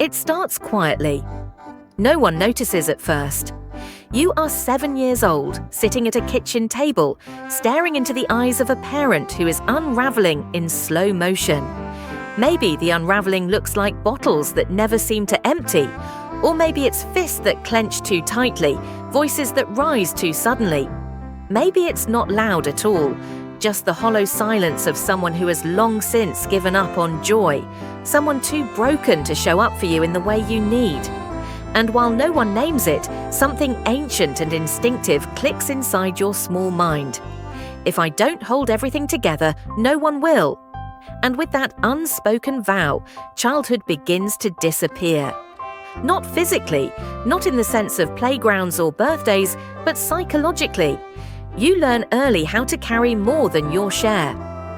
It starts quietly. No one notices at first. You are 7 years old, sitting at a kitchen table, staring into the eyes of a parent who is unraveling in slow motion. Maybe the unraveling looks like bottles that never seem to empty, or maybe it's fists that clench too tightly, voices that rise too suddenly. Maybe it's not loud at all, just the hollow silence of someone who has long since given up on joy, someone too broken to show up for you in the way you need. And while no one names it, something ancient and instinctive clicks inside your small mind. If I don't hold everything together, no one will. And with that unspoken vow, childhood begins to disappear. Not physically, not in the sense of playgrounds or birthdays, but psychologically. You learn early how to carry more than your share.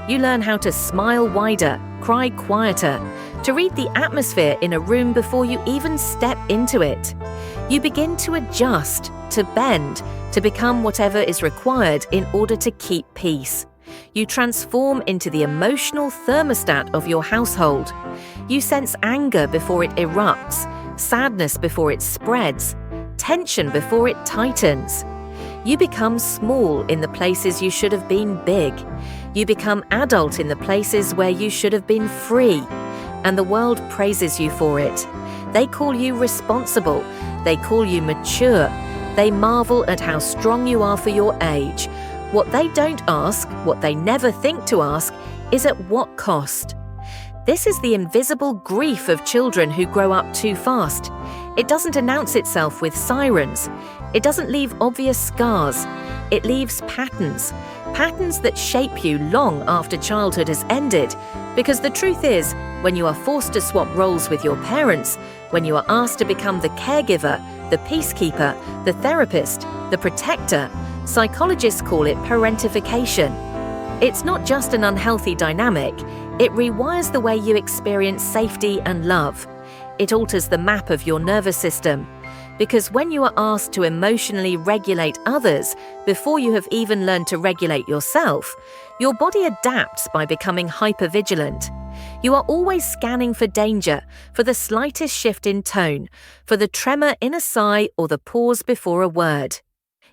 You learn how to smile wider, cry quieter, to read the atmosphere in a room before you even step into it. You begin to adjust, to bend, to become whatever is required in order to keep peace. You transform into the emotional thermostat of your household. You sense anger before it erupts, sadness before it spreads, tension before it tightens. You become small in the places you should have been big. You become adult in the places where you should have been free. And the world praises you for it. They call you responsible. They call you mature. They marvel at how strong you are for your age. What they don't ask, what they never think to ask, is at what cost? This is the invisible grief of children who grow up too fast. It doesn't announce itself with sirens. It doesn't leave obvious scars. It leaves patterns. Patterns that shape you long after childhood has ended. Because the truth is, when you are forced to swap roles with your parents, when you are asked to become the caregiver, the peacekeeper, the therapist, the protector, psychologists call it parentification. It's not just an unhealthy dynamic, it rewires the way you experience safety and love. It alters the map of your nervous system. Because when you are asked to emotionally regulate others before you have even learned to regulate yourself, your body adapts by becoming hypervigilant. You are always scanning for danger, for the slightest shift in tone, for the tremor in a sigh or the pause before a word.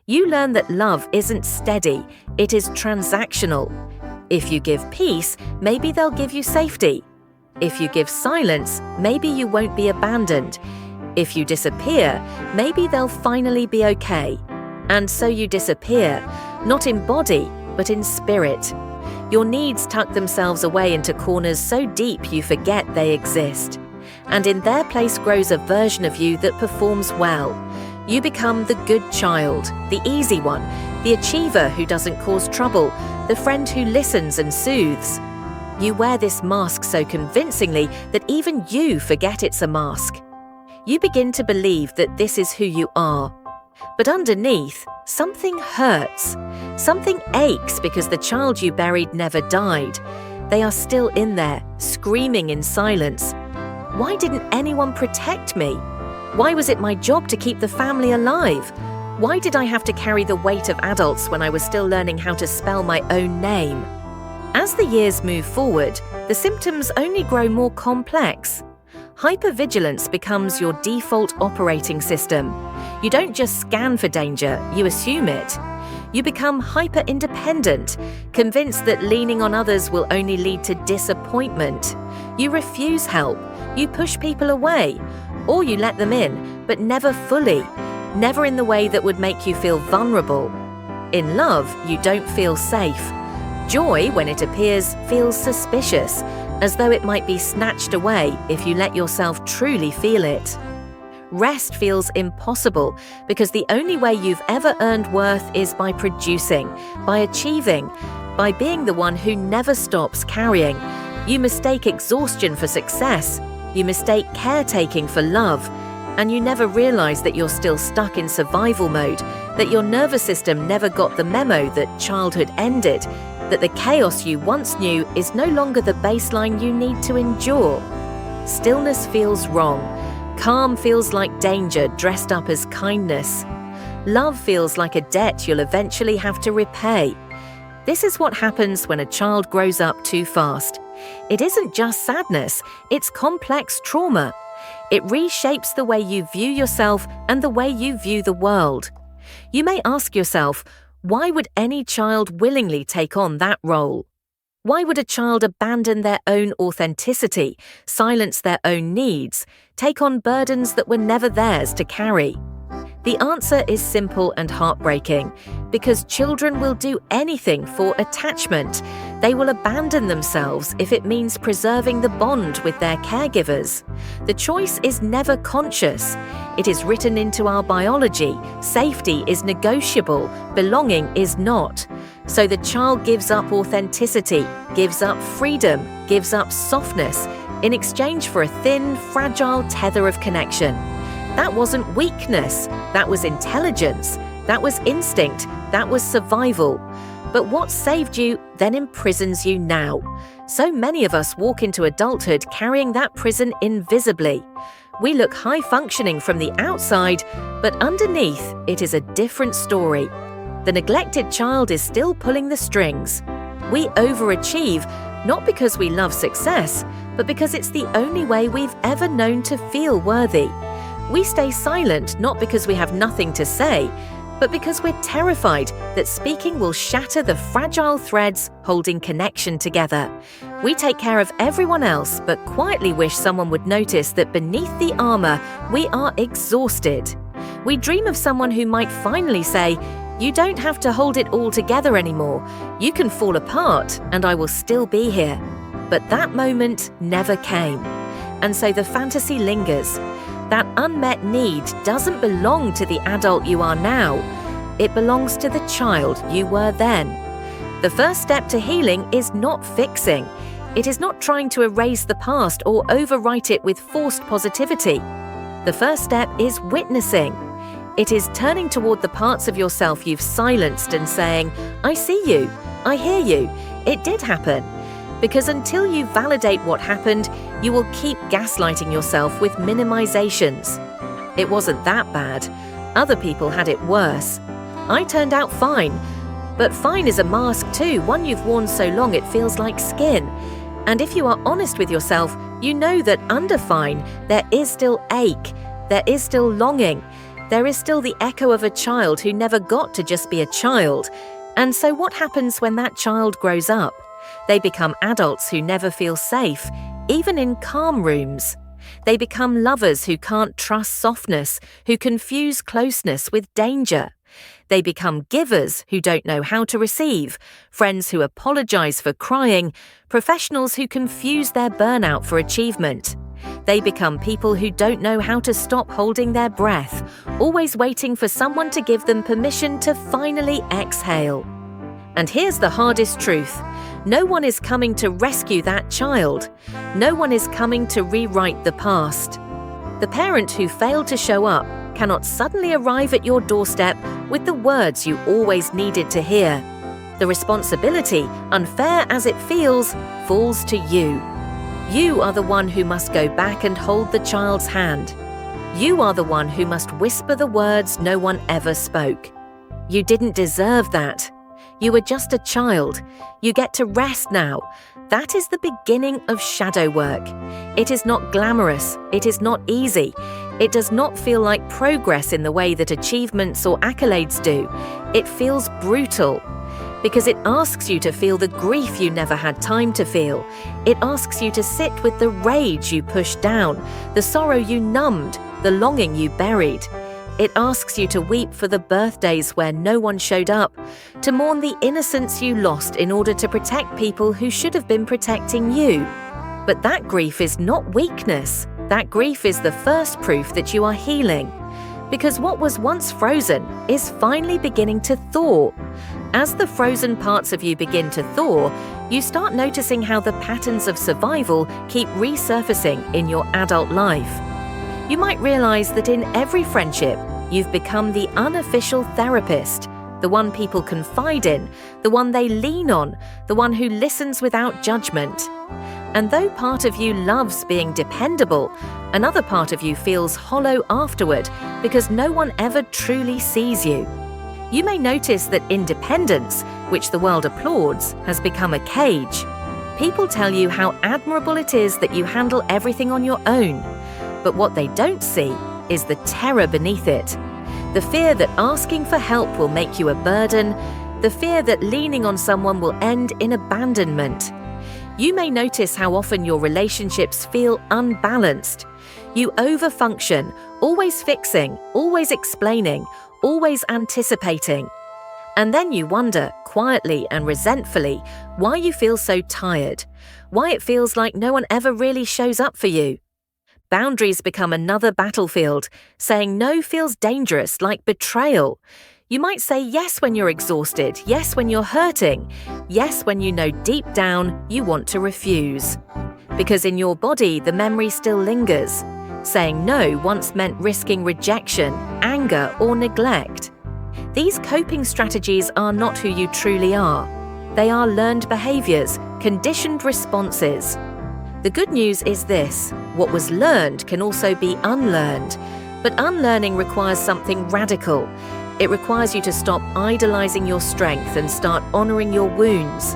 You learn that love isn't steady, it is transactional. If you give peace, maybe they'll give you safety. If you give silence, maybe you won't be abandoned. If you disappear, maybe they'll finally be okay. And so you disappear, not in body, but in spirit. Your needs tuck themselves away into corners so deep you forget they exist. And in their place grows a version of you that performs well. You become the good child, the easy one, the achiever who doesn't cause trouble, the friend who listens and soothes. You wear this mask so convincingly that even you forget it's a mask. You begin to believe that this is who you are. But underneath, something hurts. Something aches because the child you buried never died. They are still in there, screaming in silence. Why didn't anyone protect me? Why was it my job to keep the family alive? Why did I have to carry the weight of adults when I was still learning how to spell my own name? As the years move forward, the symptoms only grow more complex. Hypervigilance becomes your default operating system. You don't just scan for danger, you assume it. You become hyper-independent, convinced that leaning on others will only lead to disappointment. You refuse help, you push people away, or you let them in, but never fully, never in the way that would make you feel vulnerable. In love, you don't feel safe. Joy, when it appears, feels suspicious, as though it might be snatched away if you let yourself truly feel it. Rest feels impossible because the only way you've ever earned worth is by producing, by achieving, by being the one who never stops carrying. You mistake exhaustion for success. You mistake caretaking for love. And you never realize that you're still stuck in survival mode, that your nervous system never got the memo that childhood ended, that the chaos you once knew is no longer the baseline you need to endure. Stillness feels wrong. Calm feels like danger dressed up as kindness. Love feels like a debt you'll eventually have to repay. This is what happens when a child grows up too fast. It isn't just sadness, it's complex trauma. It reshapes the way you view yourself and the way you view the world. You may ask yourself, why would any child willingly take on that role? Why would a child abandon their own authenticity, silence their own needs, take on burdens that were never theirs to carry? The answer is simple and heartbreaking, because children will do anything for attachment. They will abandon themselves if it means preserving the bond with their caregivers. The choice is never conscious. It is written into our biology. Safety is negotiable, belonging is not. So the child gives up authenticity, gives up freedom, gives up softness in exchange for a thin, fragile tether of connection. That wasn't weakness, that was intelligence, that was instinct, that was survival. But what saved you then imprisons you now. So many of us walk into adulthood carrying that prison invisibly. We look high-functioning from the outside, but underneath it is a different story. The neglected child is still pulling the strings. We overachieve, not because we love success, but because it's the only way we've ever known to feel worthy. We stay silent not because we have nothing to say, but because we're terrified that speaking will shatter the fragile threads holding connection together. We take care of everyone else, but quietly wish someone would notice that beneath the armor, we are exhausted. We dream of someone who might finally say, "You don't have to hold it all together anymore. You can fall apart, and I will still be here." But that moment never came. And so the fantasy lingers. That unmet need doesn't belong to the adult you are now. It belongs to the child you were then. The first step to healing is not fixing. It is not trying to erase the past or overwrite it with forced positivity. The first step is witnessing. It is turning toward the parts of yourself you've silenced and saying, "I see you, I hear you, it did happen." Because until you validate what happened, you will keep gaslighting yourself with minimizations. It wasn't that bad. Other people had it worse. I turned out fine. But fine is a mask too, one you've worn so long it feels like skin. And if you are honest with yourself, you know that under fine, there is still ache, there is still longing, there is still the echo of a child who never got to just be a child. And so what happens when that child grows up? They become adults who never feel safe, even in calm rooms. They become lovers who can't trust softness, who confuse closeness with danger. They become givers who don't know how to receive, friends who apologize for crying, professionals who confuse their burnout for achievement. They become people who don't know how to stop holding their breath, always waiting for someone to give them permission to finally exhale. And here's the hardest truth. No one is coming to rescue that child. No one is coming to rewrite the past. The parent who failed to show up cannot suddenly arrive at your doorstep with the words you always needed to hear. The responsibility, unfair as it feels, falls to you. You are the one who must go back and hold the child's hand. You are the one who must whisper the words no one ever spoke. You didn't deserve that. You were just a child. You get to rest now. That is the beginning of shadow work. It is not glamorous. It is not easy. It does not feel like progress in the way that achievements or accolades do. It feels brutal because it asks you to feel the grief you never had time to feel. It asks you to sit with the rage you pushed down, the sorrow you numbed, the longing you buried. It asks you to weep for the birthdays where no one showed up, to mourn the innocence you lost in order to protect people who should have been protecting you. But that grief is not weakness. That grief is the first proof that you are healing. Because what was once frozen is finally beginning to thaw. As the frozen parts of you begin to thaw, you start noticing how the patterns of survival keep resurfacing in your adult life. You might realize that in every friendship, you've become the unofficial therapist, the one people confide in, the one they lean on, the one who listens without judgment. And though part of you loves being dependable, another part of you feels hollow afterward because no one ever truly sees you. You may notice that independence, which the world applauds, has become a cage. People tell you how admirable it is that you handle everything on your own. But what they don't see is the terror beneath it. The fear that asking for help will make you a burden, the fear that leaning on someone will end in abandonment. You may notice how often your relationships feel unbalanced. You overfunction, always fixing, always explaining, always anticipating. And then you wonder, quietly and resentfully, why you feel so tired, why it feels like no one ever really shows up for you. Boundaries become another battlefield. Saying no feels dangerous, like betrayal. You might say yes when you're exhausted, yes when you're hurting, yes when you know deep down you want to refuse. Because in your body, the memory still lingers. Saying no once meant risking rejection, anger, or neglect. These coping strategies are not who you truly are. They are learned behaviors, conditioned responses. The good news is this: what was learned can also be unlearned. But unlearning requires something radical. It requires you to stop idolizing your strength and start honoring your wounds.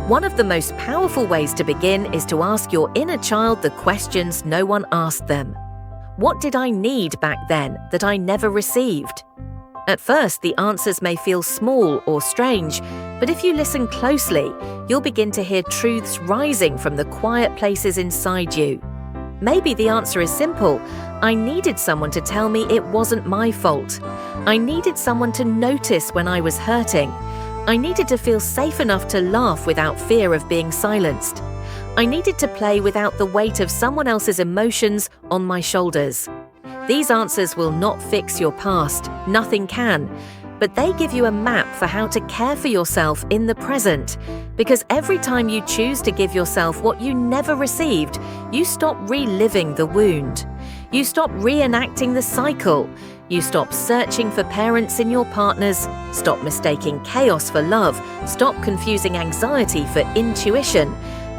One of the most powerful ways to begin is to ask your inner child the questions no one asked them. What did I need back then that I never received? At first, the answers may feel small or strange, but if you listen closely, you'll begin to hear truths rising from the quiet places inside you. Maybe the answer is simple. I needed someone to tell me it wasn't my fault. I needed someone to notice when I was hurting. I needed to feel safe enough to laugh without fear of being silenced. I needed to play without the weight of someone else's emotions on my shoulders. These answers will not fix your past, nothing can, but they give you a map for how to care for yourself in the present. Because every time you choose to give yourself what you never received, you stop reliving the wound. You stop reenacting the cycle. You stop searching for parents in your partners, stop mistaking chaos for love, stop confusing anxiety for intuition.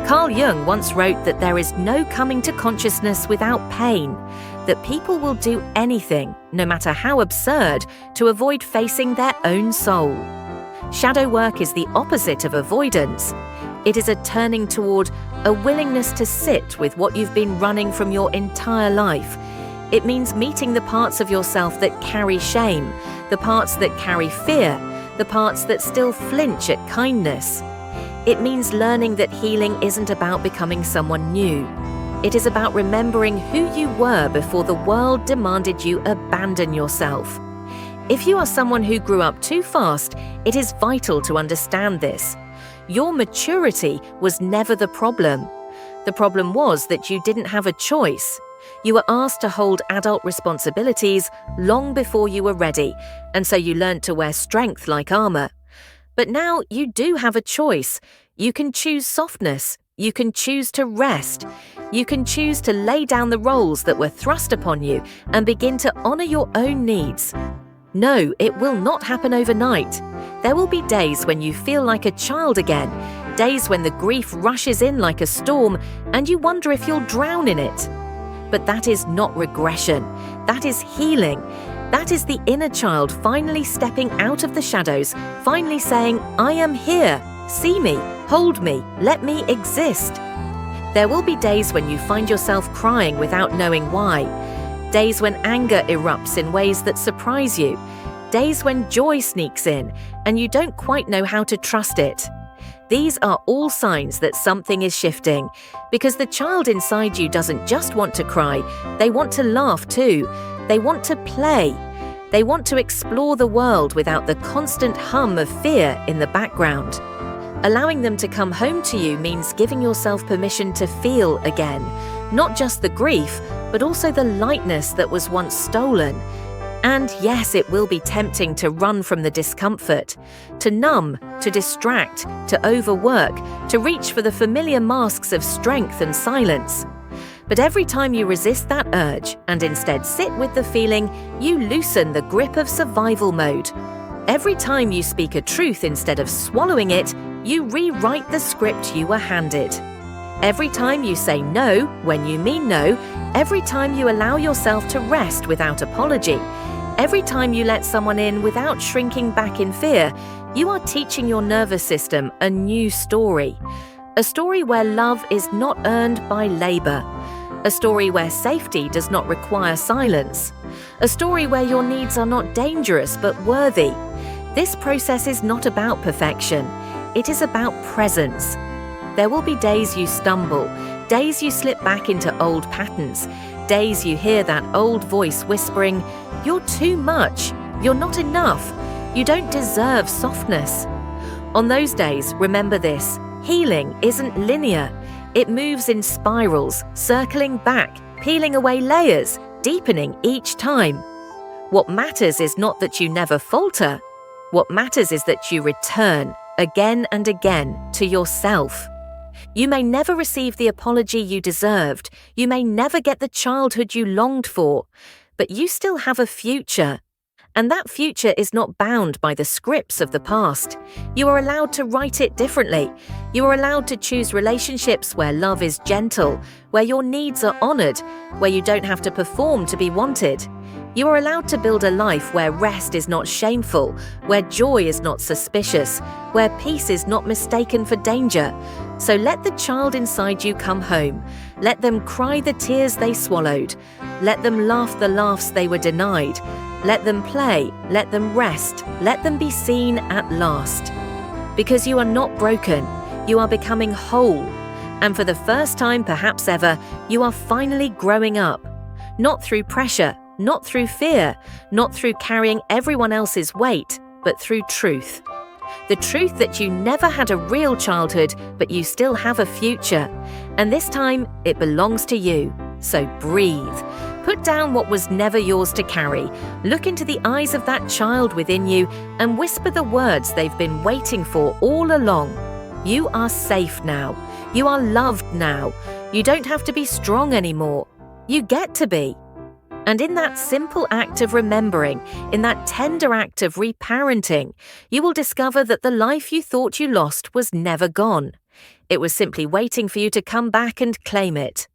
Carl Jung once wrote that there is no coming to consciousness without pain, that people will do anything, no matter how absurd, to avoid facing their own soul. Shadow work is the opposite of avoidance. It is a turning toward, a willingness to sit with what you've been running from your entire life. It means meeting the parts of yourself that carry shame, the parts that carry fear, the parts that still flinch at kindness. It means learning that healing isn't about becoming someone new. It is about remembering who you were before the world demanded you abandon yourself. If you are someone who grew up too fast, it is vital to understand this. Your maturity was never the problem. The problem was that you didn't have a choice. You were asked to hold adult responsibilities long before you were ready, and so you learned to wear strength like armor. But now you do have a choice. You can choose softness. You can choose to rest. You can choose to lay down the roles that were thrust upon you and begin to honor your own needs. No, it will not happen overnight. There will be days when you feel like a child again, days when the grief rushes in like a storm and you wonder if you'll drown in it. But that is not regression. That is healing. That is the inner child finally stepping out of the shadows, finally saying, I am here. See me, hold me, let me exist. There will be days when you find yourself crying without knowing why. Days when anger erupts in ways that surprise you. Days when joy sneaks in and you don't quite know how to trust it. These are all signs that something is shifting, because the child inside you doesn't just want to cry, they want to laugh too. They want to play. They want to explore the world without the constant hum of fear in the background. Allowing them to come home to you means giving yourself permission to feel again, not just the grief, but also the lightness that was once stolen. And yes, it will be tempting to run from the discomfort, to numb, to distract, to overwork, to reach for the familiar masks of strength and silence. But every time you resist that urge and instead sit with the feeling, you loosen the grip of survival mode. Every time you speak a truth instead of swallowing it, you rewrite the script you were handed. Every time you say no when you mean no, every time you allow yourself to rest without apology, every time you let someone in without shrinking back in fear, you are teaching your nervous system a new story. A story where love is not earned by labor. A story where safety does not require silence. A story where your needs are not dangerous but worthy. This process is not about perfection. It is about presence. There will be days you stumble, days you slip back into old patterns, days you hear that old voice whispering, "You're too much, you're not enough, you don't deserve softness." On those days, remember this: healing isn't linear. It moves in spirals, circling back, peeling away layers, deepening each time. What matters is not that you never falter. What matters is that you return, again and again, to yourself. You may never receive the apology you deserved. You may never get the childhood you longed for. But you still have a future. And that future is not bound by the scripts of the past. You are allowed to write it differently. You are allowed to choose relationships where love is gentle, where your needs are honored, where you don't have to perform to be wanted. You are allowed to build a life where rest is not shameful, where joy is not suspicious, where peace is not mistaken for danger. So let the child inside you come home. Let them cry the tears they swallowed. Let them laugh the laughs they were denied. Let them play, let them rest, let them be seen at last. Because you are not broken, you are becoming whole. And for the first time perhaps ever, you are finally growing up. Not through pressure, not through fear, not through carrying everyone else's weight, but through truth. The truth that you never had a real childhood, but you still have a future. And this time, it belongs to you. So breathe. Put down what was never yours to carry. Look into the eyes of that child within you and whisper the words they've been waiting for all along. You are safe now. You are loved now. You don't have to be strong anymore. You get to be. And in that simple act of remembering, in that tender act of reparenting, you will discover that the life you thought you lost was never gone. It was simply waiting for you to come back and claim it.